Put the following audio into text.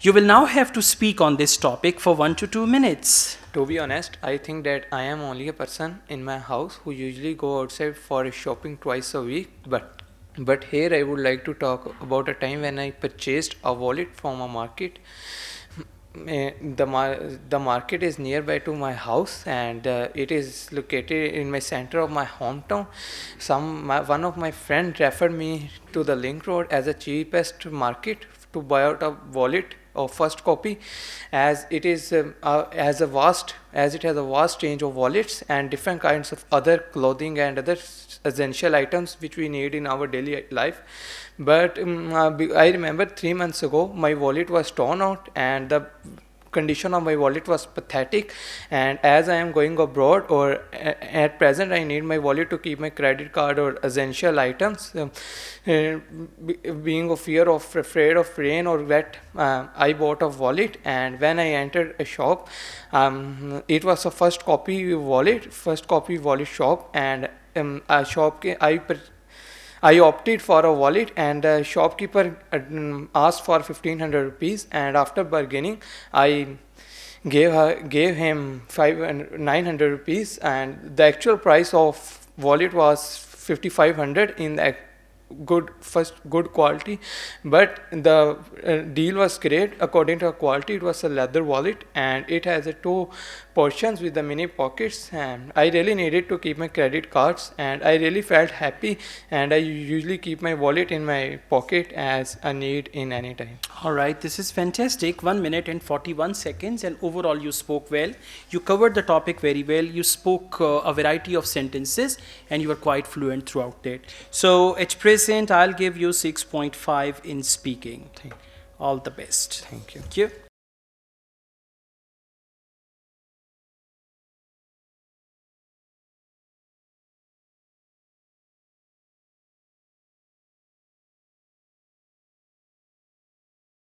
You will now have to speak on this topic for 1 to 2 minutes. To be honest, I think that I am only a person in my house who usually go outside for shopping twice a week, but here I would like to talk about a time when I purchased a wallet from a market. The market is nearby to my house, and it is located in my center of my hometown. One of my friend referred me to the Link Road as a cheapest market to buy out a wallet of first copy, as it is as it has a vast range of wallets and different kinds of other clothing and other essential items which we need in our daily life. But I remember 3 months ago my wallet was torn out, and the condition of my wallet was pathetic. And as I am going abroad, or at present I need my wallet to keep my credit card or essential items, being afraid of rain or wet, I bought a wallet. And when I entered a shop, it was a first copy wallet shop. And I opted for a wallet, and the shopkeeper asked for 1500 rupees. And after bargaining, I gave him 900 rupees, and the actual price of wallet was 5500 in the good quality. But the deal was great. According to the quality, it was a leather wallet, and it has a 2 portions with the mini pockets, and I really needed to keep my credit cards, and I really felt happy. And I usually keep my wallet in my pocket as a need in any time. All right, this is fantastic. 1 minute and 41 seconds, and overall you spoke well. You covered the topic very well. You spoke a variety of sentences, and you were quite fluent throughout it. So at present, I'll give you 6.5 in speaking. Thank All the best. you. Thank you.